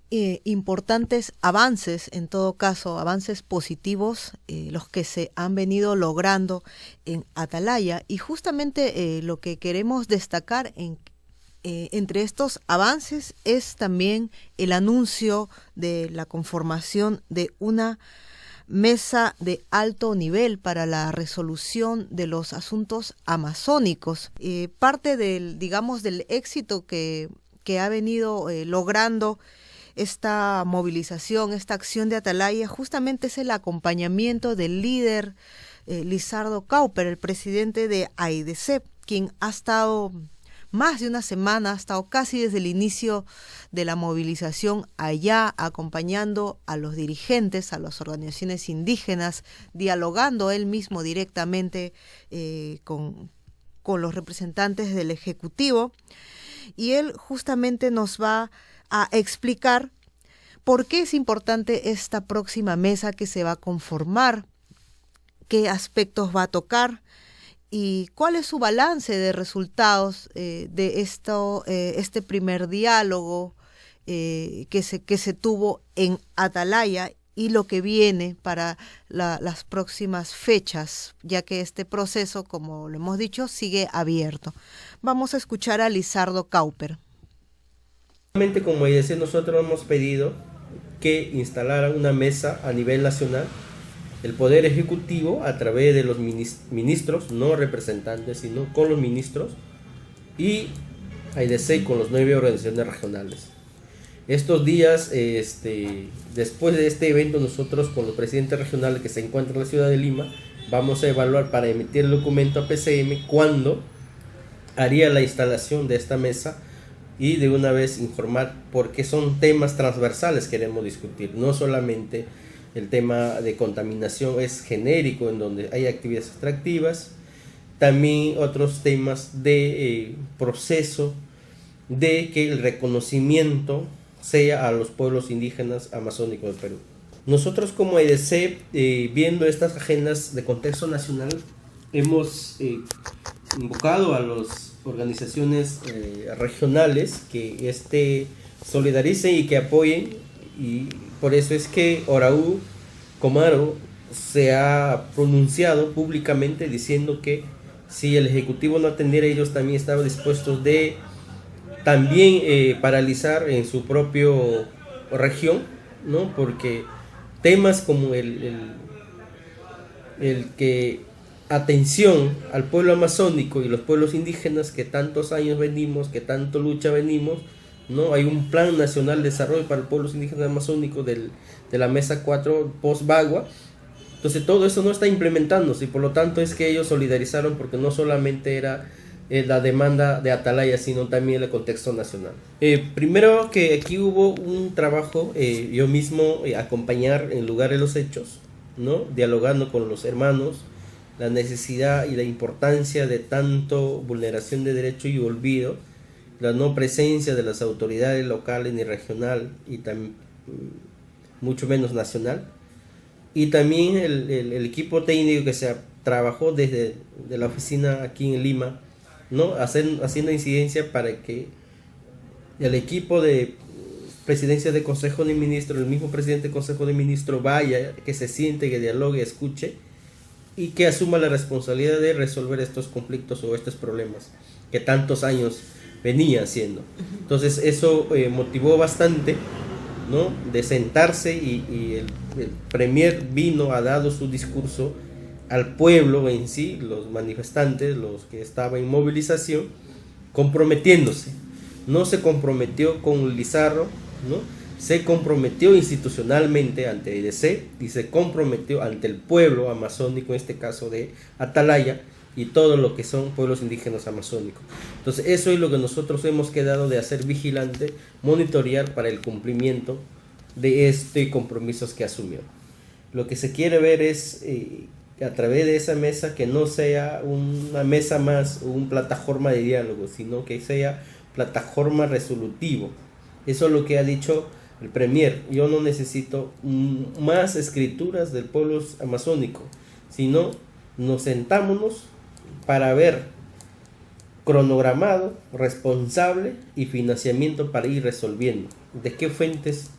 importantes avances, en todo caso, avances positivos, los que se han venido logrando en Atalaya, y justamente lo que queremos destacar entre estos avances es también el anuncio de la conformación de una mesa de alto nivel para la resolución de los asuntos amazónicos. Parte del éxito que ha venido logrando esta movilización, esta acción de Atalaya, justamente es el acompañamiento del líder Lizardo Cauper, el presidente de AIDESEP, quien ha estado más de una semana, ha estado casi desde el inicio de la movilización allá, acompañando a los dirigentes, a las organizaciones indígenas, dialogando él mismo directamente con los representantes del Ejecutivo, y él justamente nos va a explicar por qué es importante esta próxima mesa que se va a conformar, qué aspectos va a tocar y cuál es su balance de resultados de este primer diálogo que se tuvo en Atalaya y lo que viene para las próximas fechas, ya que este proceso, como lo hemos dicho, sigue abierto. Vamos a escuchar a Lizardo Cauper. Como decía, nosotros hemos pedido que instalaran una mesa a nivel nacional, el Poder Ejecutivo a través de los ministros, no representantes, sino con los ministros, y AIDESEP con las 9 organizaciones regionales. Estos días, después de este evento, nosotros con los presidentes regionales que se encuentran en la ciudad de Lima, vamos a evaluar para emitir el documento a PCM cuándo haría la instalación de esta mesa y de una vez informar, porque son temas transversales que queremos discutir, no solamente el tema de contaminación es genérico en donde hay actividades extractivas, también otros temas de proceso de que el reconocimiento sea a los pueblos indígenas amazónicos del Perú. Nosotros como AIDESEP, viendo estas agendas de contexto nacional, hemos invocado a las organizaciones regionales que solidaricen y que apoyen, y por eso es que Oraú Comaro se ha pronunciado públicamente diciendo que si el Ejecutivo no atendiera, ellos también estaban dispuestos de también paralizar en su propia región, ¿no? Porque temas como el que atención al pueblo amazónico y los pueblos indígenas que tantos años venimos, que tanto lucha venimos, ¿no? Hay un plan nacional de desarrollo para los pueblos indígenas amazónicos de la Mesa 4 post-Bagua. Entonces todo eso no está implementándose y por lo tanto es que ellos solidarizaron, porque no solamente era la demanda de Atalaya, sino también el contexto nacional. Primero que aquí hubo un trabajo, yo mismo acompañar en lugar de los hechos, ¿no? Dialogando con los hermanos, la necesidad y la importancia de tanto vulneración de derecho y olvido, la no presencia de las autoridades locales ni regional y mucho menos nacional, y también el equipo técnico que se trabajó desde la oficina aquí en Lima, ¿no? Haciendo incidencia para que el equipo de presidencia de Consejo de Ministros, el mismo presidente del Consejo de Ministros vaya, que se siente, que dialogue, escuche y que asuma la responsabilidad de resolver estos conflictos o estos problemas que tantos años venía haciendo. Entonces eso motivó bastante, ¿no? De sentarse y el premier ha dado su discurso al pueblo en sí, los manifestantes, los que estaban en movilización, comprometiéndose. No se comprometió con Lizardo, ¿no? Se comprometió institucionalmente ante AIDESEP y se comprometió ante el pueblo amazónico, en este caso de Atalaya, y todo lo que son pueblos indígenas amazónicos. Entonces eso es lo que nosotros hemos quedado de hacer vigilante, monitorear para el cumplimiento de compromisos que asumió. Lo que se quiere ver es a través de esa mesa que no sea una mesa más o una plataforma de diálogo, sino que sea plataforma resolutivo. Eso es lo que ha dicho el premier. Yo no necesito más escrituras del pueblo amazónico, sino nos sentámonos para ver cronogramado, responsable y financiamiento para ir resolviendo. ¿De qué fuentes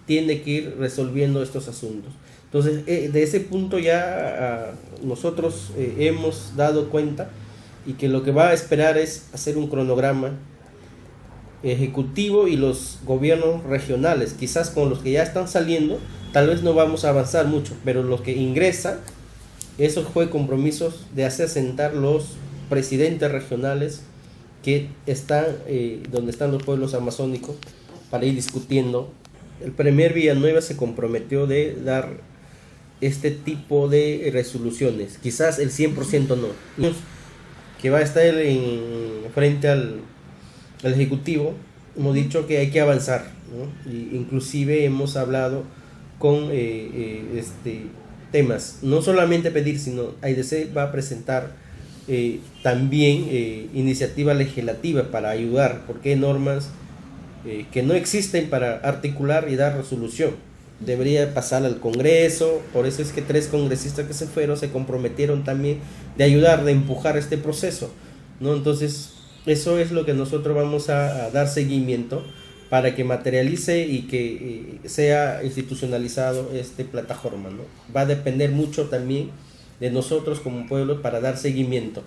tiene que ir resolviendo estos asuntos? Entonces, de ese punto ya nosotros hemos dado cuenta y que lo que va a esperar es hacer un cronograma ejecutivo y los gobiernos regionales, quizás con los que ya están saliendo, tal vez no vamos a avanzar mucho, pero los que ingresan, esos fue compromisos de hacer sentar los presidentes regionales que están donde están los pueblos amazónicos para ir discutiendo. El premier Villanueva se comprometió de dar este tipo de resoluciones. Quizás el 100% no. Que va a estar frente al Ejecutivo, hemos dicho que hay que avanzar, ¿no? Y inclusive hemos hablado con temas, no solamente pedir, sino AIDC va a presentar también iniciativa legislativa para ayudar, porque hay normas que no existen para articular y dar resolución. Debería pasar al Congreso, por eso es que 3 congresistas que se fueron se comprometieron también de ayudar, de empujar este proceso, ¿no? Entonces, eso es lo que nosotros vamos a dar seguimiento para que materialice y que sea institucionalizado esta plataforma, ¿no? Va a depender mucho también de nosotros como pueblo para dar seguimiento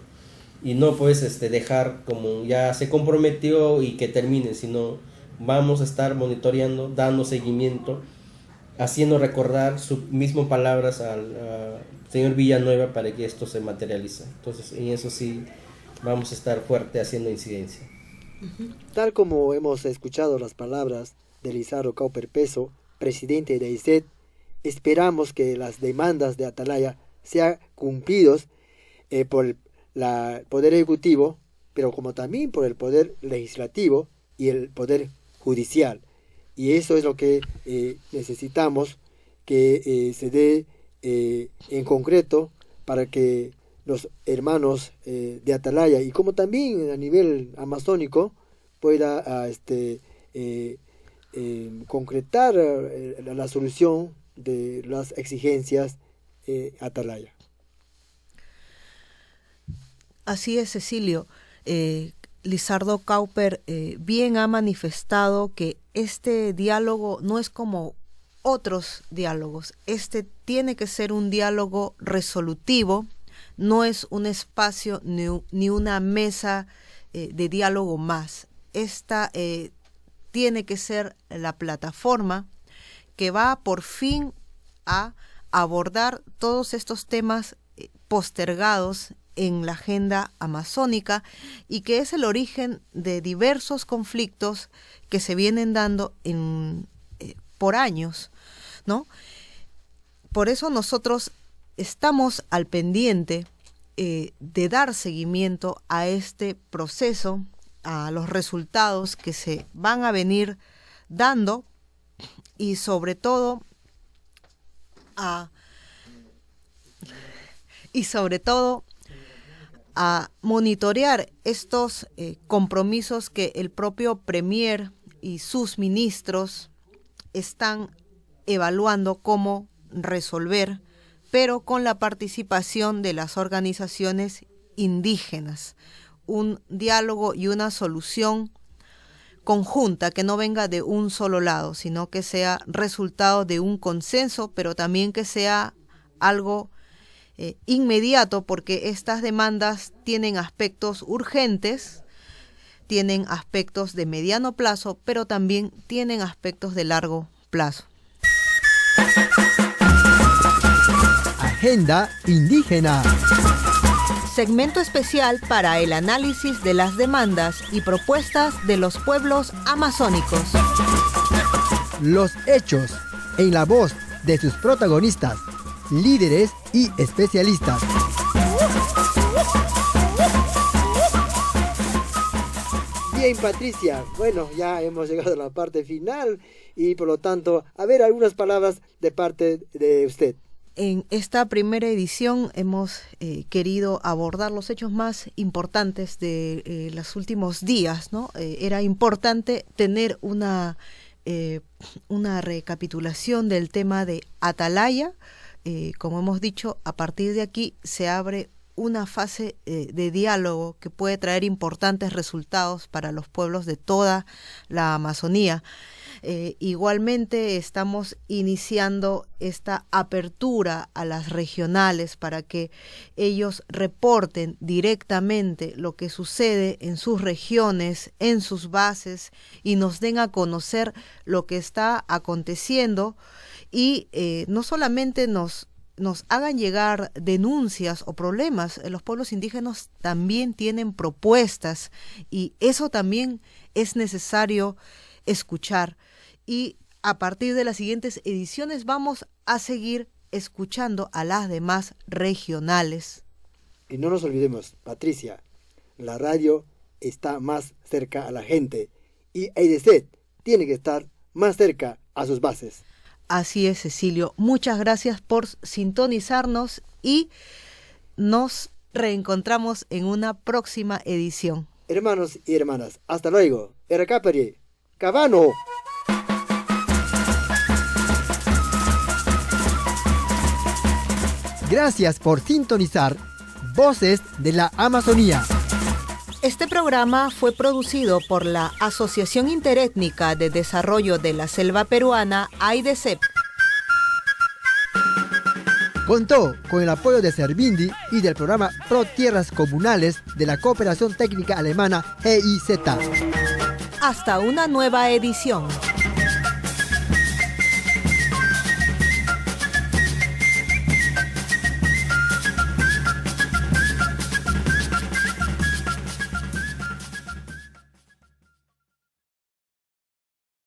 y no pues dejar como ya se comprometió y que termine, sino vamos a estar monitoreando, dando seguimiento, haciendo recordar sus mismas palabras al señor Villanueva para que esto se materialice. Entonces, en eso sí vamos a estar fuerte haciendo incidencia. Tal como hemos escuchado las palabras de Lizardo Cauper Peso, presidente de AICET, esperamos que las demandas de Atalaya sean cumplidos por el Poder Ejecutivo, pero como también por el Poder Legislativo y el Poder Judicial. Y eso es lo que necesitamos que se dé en concreto para que los hermanos de Atalaya y como también a nivel amazónico pueda concretar la solución de las exigencias Atalaya. Así es, Cecilio. Lizardo Cauper bien ha manifestado que este diálogo no es como otros diálogos. Este tiene que ser un diálogo resolutivo, no es un espacio ni una mesa de diálogo más. Esta tiene que ser la plataforma que va por fin a abordar todos estos temas postergados en la agenda amazónica y que es el origen de diversos conflictos que se vienen dando por años, ¿no? Por eso nosotros estamos al pendiente de dar seguimiento a este proceso, a los resultados que se van a venir dando y sobre todo a monitorear estos compromisos que el propio Premier y sus ministros están evaluando cómo resolver, pero con la participación de las organizaciones indígenas. Un diálogo y una solución conjunta que no venga de un solo lado, sino que sea resultado de un consenso, pero también que sea algo inmediato, porque estas demandas tienen aspectos urgentes, tienen aspectos de mediano plazo, pero también tienen aspectos de largo plazo. Agenda indígena. Segmento especial para el análisis de las demandas y propuestas de los pueblos amazónicos. Los hechos en la voz de sus protagonistas, líderes y especialistas. Bien, Patricia, bueno, ya hemos llegado a la parte final y por lo tanto, a ver algunas palabras de parte de usted. En esta primera edición hemos querido abordar los hechos más importantes de los últimos días, ¿no? Era importante tener una recapitulación del tema de Atalaya. Como hemos dicho, a partir de aquí se abre una fase de diálogo que puede traer importantes resultados para los pueblos de toda la Amazonía. Igualmente estamos iniciando esta apertura a las regionales para que ellos reporten directamente lo que sucede en sus regiones, en sus bases y nos den a conocer lo que está aconteciendo y no solamente nos hagan llegar denuncias o problemas. Los pueblos indígenas también tienen propuestas y eso también es necesario escuchar. Y a partir de las siguientes ediciones vamos a seguir escuchando a las demás regionales. Y no nos olvidemos, Patricia, la radio está más cerca a la gente y EIDESET tiene que estar más cerca a sus bases. Así es, Cecilio. Muchas gracias por sintonizarnos y nos reencontramos en una próxima edición. Hermanos y hermanas, hasta luego. Eracapari, Cabano. Gracias por sintonizar Voces de la Amazonía. Este programa fue producido por la Asociación Interétnica de Desarrollo de la Selva Peruana, AIDESEP. Contó con el apoyo de Servindi y del programa Pro Tierras Comunales de la Cooperación Técnica Alemana GIZ. Hasta una nueva edición.